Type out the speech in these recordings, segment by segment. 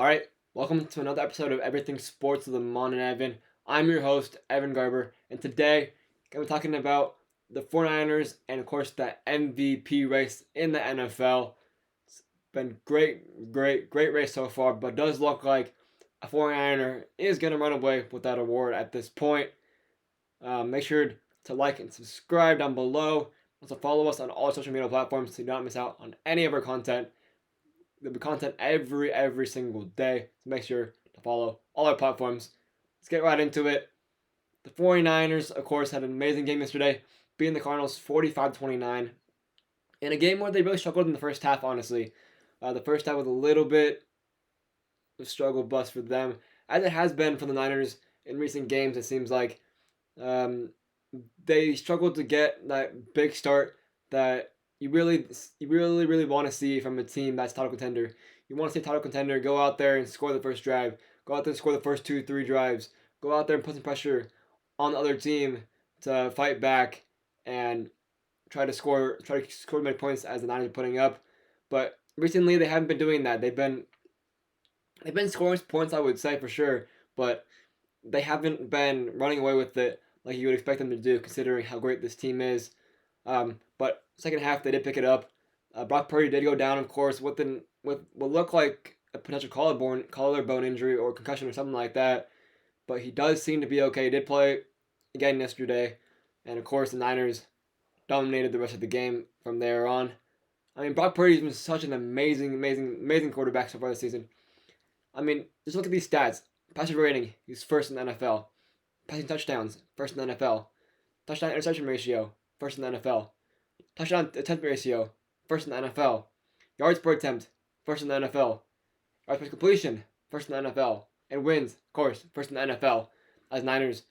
All right, welcome to another episode of Everything Sports with Aman and Evan. I'm your host, Evan Garber, and today we're talking about the 49ers and, of course, the MVP race in the NFL. It's been great race so far, but does look like a 49er is going to run away with that award at this point. Make sure to like and subscribe down below. Also, follow us on all social media platforms so you don't miss out on any of our content. There'll be content every single day. So make sure to follow all our platforms. Let's get right into it. The 49ers, of course, had an amazing game yesterday, beating the Cardinals 45-29 in a game where they really struggled in the first half, honestly. The first half was a little bit of struggle bust for them, as it has been for the Niners in recent games. It seems like um, they struggled to get that big start that you really want to see from a team that's title contender. You want to see a title contender go out there and score the first drive, go out there and score the first 2-3 drives, go out there and put some pressure on the other team to fight back and try to score as many points as the Niners are putting up. But recently they haven't been doing that. They've been scoring points, I would say, for sure, but they haven't been running away with it like you would expect them to do, considering how great this team is. But second half they did pick it up. Brock Purdy did go down, of course, with what looked like a potential collarbone injury or concussion or something like that. But he does seem to be okay. He did play again yesterday, and of course the Niners dominated the rest of the game from there on. I mean, Brock Purdy's been such an amazing quarterback so far this season. I mean, just look at these stats. Passer rating, he's first in the NFL. Passing touchdowns, first in the NFL. Touchdown interception ratio, first in the NFL. Touchdown attempt ratio, first in the NFL. Yards per attempt, first in the NFL. Yards per completion, first in the NFL. And wins, of course, first in the NFL. As Niners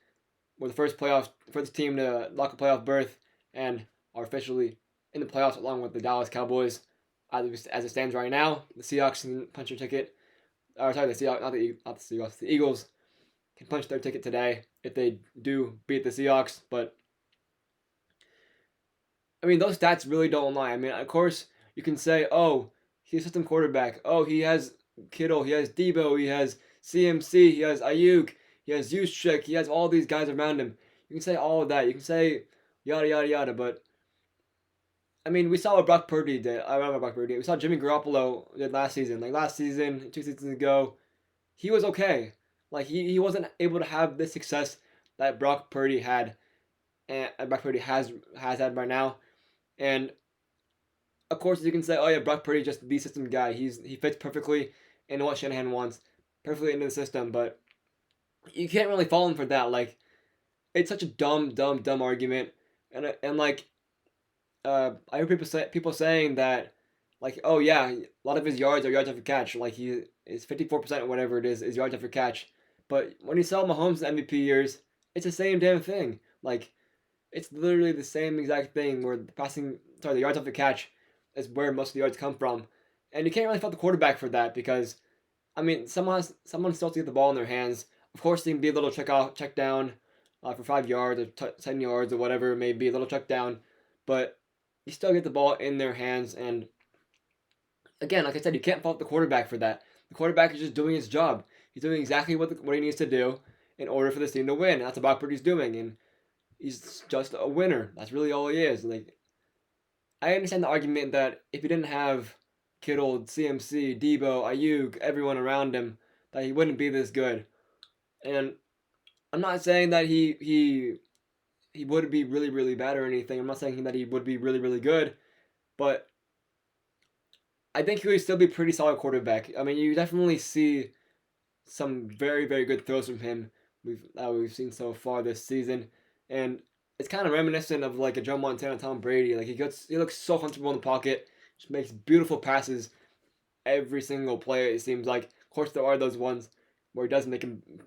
were the first team to lock a playoff berth and are officially in the playoffs along with the Dallas Cowboys. As it stands right now, the Seahawks can punch their ticket. Or sorry, the Seahawks, not the Seahawks, the Eagles can punch their ticket today if they do beat the Seahawks. But I mean, those stats really don't lie. I mean, of course, you can say, oh, he's a system quarterback. Oh, he has Kittle, he has Debo, he has CMC, he has Ayuk, he has Juszczyk, he has all these guys around him. You can say all of that. You can say yada yada yada. But I mean, we saw what Brock Purdy did. I remember Brock Purdy. We saw Jimmy Garoppolo did last season. Like last season, 2 seasons ago, he was okay. Like he wasn't able to have the success that Brock Purdy had, and Brock Purdy has had right now. And of course, you can say, oh yeah, Brock Purdy just the system guy. He fits perfectly into what Shanahan wants, perfectly into the system. But you can't really fault him for that. Like it's such a dumb argument. And like I heard people saying that like, oh yeah, a lot of his yards are yards after catch. Like he is 54% or whatever it is yards after catch. But when you saw Mahomes in MVP years, it's the same damn thing. Like it's literally the same exact thing where the yards after catch is where most of the yards come from. And you can't really fault the quarterback for that because, I mean, someone still has to get the ball in their hands. Of course, they can be a little check down for 5 yards or 10 yards or whatever it may be, a little check down. But you still get the ball in their hands. And again, like I said, you can't fault the quarterback for that. The quarterback is just doing his job. He's doing exactly what he needs to do in order for this team to win. And that's what Brock Purdy's doing. And he's just a winner. That's really all he is. Like, I understand the argument that if he didn't have Kittle, CMC, Debo, Ayuk, everyone around him, that he wouldn't be this good. And I'm not saying that he would be really bad or anything. I'm not saying that he would be really good, but I think he would still be a pretty solid quarterback. I mean, you definitely see some very good throws from him we've seen so far this season, and it's kind of reminiscent of like a Joe Montana, Tom Brady. Like he looks so comfortable in the pocket, just makes beautiful passes every single play. It seems like, of course, there are those ones where he does make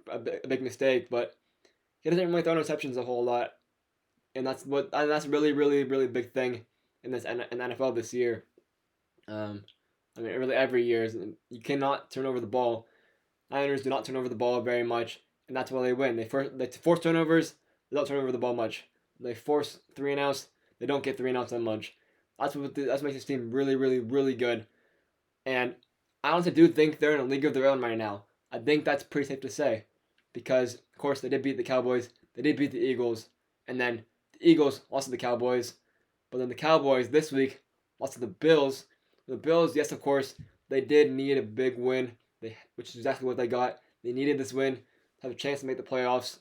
a big mistake, but he doesn't really throw interceptions a whole lot, and that's really big thing in the NFL this year. I mean, really every year you cannot turn over the ball. Niners do not turn over the ball very much, and that's why they win. They force turnovers. They don't turn over the ball much. They force 3-and-outs. They don't get 3-and-outs that much. That makes this team really good. And I honestly do think they're in a league of their own right now. I think that's pretty safe to say, because of course they did beat the Cowboys, they did beat the Eagles, and then the Eagles lost to the Cowboys, but then the Cowboys this week lost to the Bills. The Bills, yes, of course, they did need a big win, which is exactly what they got. They needed this win to have a chance to make the playoffs,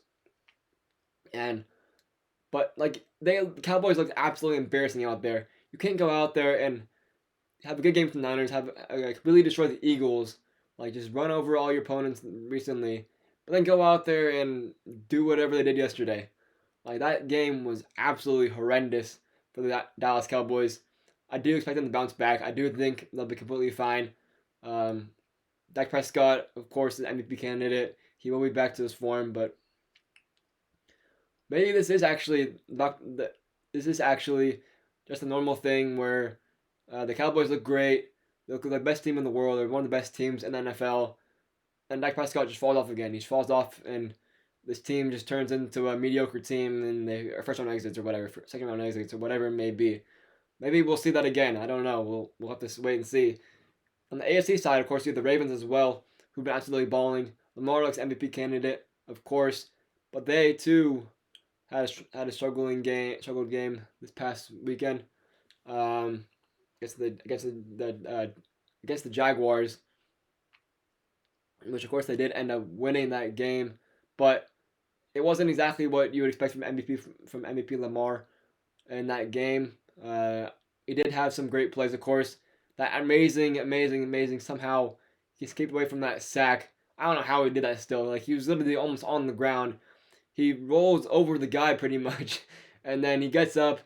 and but like the Cowboys looked absolutely embarrassing out there. You can't go out there and have a good game for the Niners, have like really destroy the Eagles, like just run over all your opponents recently, but then go out there and do whatever they did yesterday. Like that game was absolutely horrendous for the Dallas Cowboys. I do expect them to bounce back. I do think they'll be completely fine. Um, Dak Prescott, of course, is an MVP candidate. He will be back to his form, but maybe this is actually just a normal thing where the Cowboys look great. They look like the best team in the world. They're one of the best teams in the NFL. And Dak Prescott just falls off again. He falls off, and this team just turns into a mediocre team, and they are first round exits or whatever, second round exits or whatever it may be. Maybe we'll see that again. I don't know. We'll have to wait and see. On the AFC side, of course, you have the Ravens as well, who've been absolutely balling. Lamar looks MVP candidate, of course, but they too had a struggled game this past weekend. Um, against the Jaguars, which of course they did end up winning that game, but it wasn't exactly what you would expect from MVP Lamar in that game. He did have some great plays, of course. That amazing. Somehow he escaped away from that sack. I don't know how he did that still. Like he was literally almost on the ground. He rolls over the guy pretty much, and then he gets up,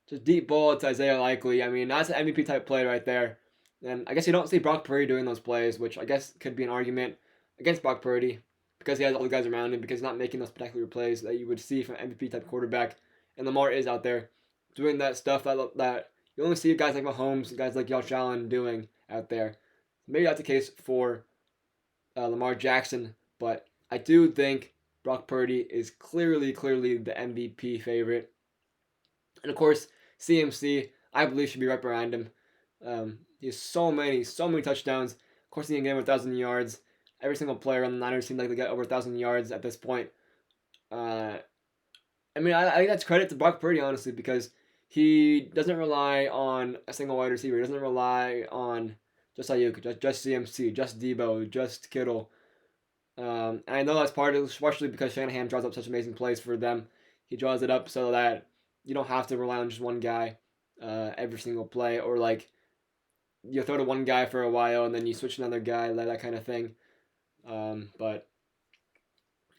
just deep ball to Isaiah Likely. I mean, that's an MVP type play right there. And I guess you don't see Brock Purdy doing those plays, which I guess could be an argument against Brock Purdy because he has all the guys around him, because he's not making those spectacular plays that you would see from an MVP type quarterback. And Lamar is out there doing that stuff that you only see guys like Mahomes, guys like Josh Allen doing out there. Maybe that's the case for Lamar Jackson, but I do think Brock Purdy is clearly the MVP favorite. And of course, CMC, I believe, should be right behind him. He has so many touchdowns. Of course, he can get over 1,000 yards. Every single player on the Niners seems like they get over 1,000 yards at this point. Uh, I think that's credit to Brock Purdy, honestly, because he doesn't rely on a single wide receiver. He doesn't rely on just Ayuk, just CMC, just Debo, just Kittle. And I know that's partially because Shanahan draws up such amazing plays for them. He draws it up so that you don't have to rely on just one guy every single play, or like you throw to one guy for a while and then you switch to another guy, that kind of thing. But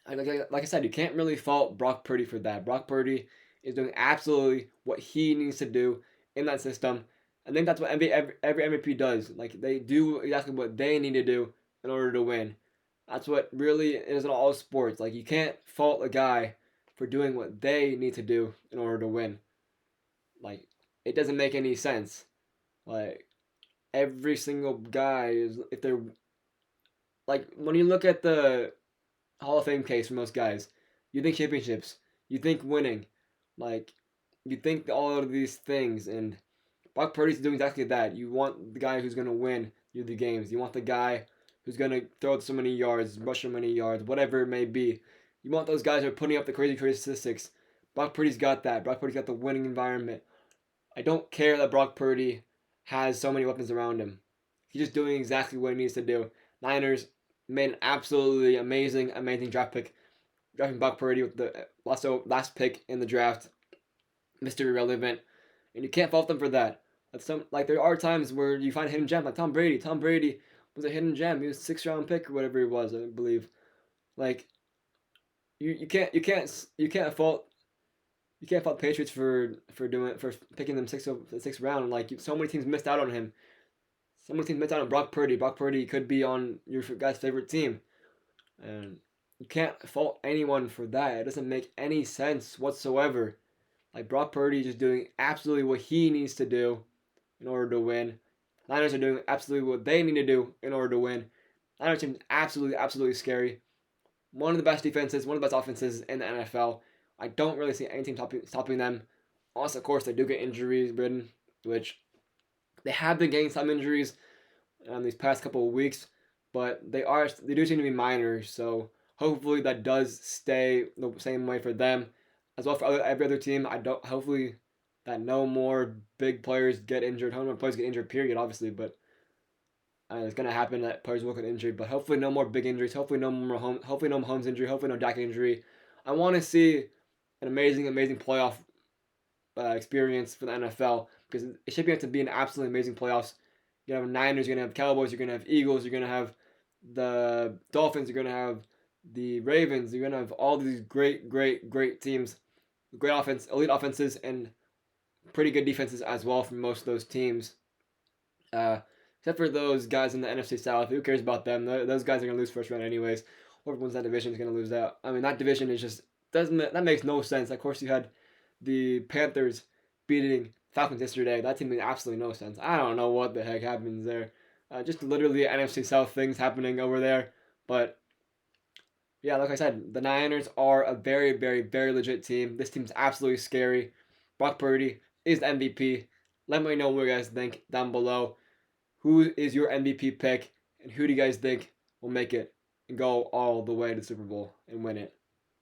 like I said, you can't really fault Brock Purdy for that. Brock Purdy is doing absolutely what he needs to do in that system. I think that's what every MVP does. Like they do exactly what they need to do in order to win. That's what really is in all sports. Like you can't fault a guy for doing what they need to do in order to win. Like it doesn't make any sense. Like every single guy is, if they're like, when you look at the Hall of Fame case for most guys, you think championships, you think winning, like you think all of these things, and Brock Purdy's doing exactly that. You want the guy who's gonna win you the games. You want the guy who's gonna throw so many yards, rush so many yards, whatever it may be. You want those guys who are putting up the crazy statistics. Brock Purdy's got that. Brock Purdy's got the winning environment. I don't care that Brock Purdy has so many weapons around him. He's just doing exactly what he needs to do. Niners made an absolutely amazing draft pick, drafting Brock Purdy with the last pick in the draft. Mr. Irrelevant, and you can't fault them for that. There are times where you find a hidden gem, like Tom Brady. Tom Brady was a hidden gem. He was a 6th round pick or whatever he was, I believe. Like you can't fault Patriots for picking them sixth round. Like so many teams missed out on him. So many teams missed out on Brock Purdy. Brock Purdy could be on your guy's favorite team, and you can't fault anyone for that. It doesn't make any sense whatsoever. Like Brock Purdy just doing absolutely what he needs to do in order to win. Niners are doing absolutely what they need to do in order to win. Niners team is absolutely scary. One of the best defenses, one of the best offenses in the NFL. I don't really see any team stopping them. Unless, of course, they do get injuries ridden, which they have been getting some injuries. these past couple of weeks, but they do seem to be minors. So hopefully that does stay the same way for them, as well for every other team. I don't hopefully that no more big players get injured. No more players get injured. Period. Obviously, but it's gonna happen that players will get injured. But hopefully no more big injuries. Hopefully no Mahomes injury. Hopefully no Dak injury. I want to see an amazing playoff experience for the NFL because it's shaping up to be an absolutely amazing playoffs. You're gonna have Niners, you're gonna have Cowboys, you're gonna have Eagles, you're gonna have the Dolphins, you're gonna have the Ravens, you're gonna have all these great teams, great offense, elite offenses, and pretty good defenses as well from most of those teams. Uh, Except for those guys in the NFC South, who cares about them? Those guys are gonna lose first round anyways. Whoever wins that division is gonna lose that. I mean, that division is just doesn't that makes no sense. Of course, you had the Panthers beating Falcons yesterday. That team made absolutely no sense. I don't know what the heck happens there. Just literally NFC South things happening over there. But yeah, like I said, the Niners are a very legit team. This team's absolutely scary. Brock Purdy is the MVP. Let me know what you guys think down below. Who is your MVP pick, and who do you guys think will make it and go all the way to the Super Bowl and win it?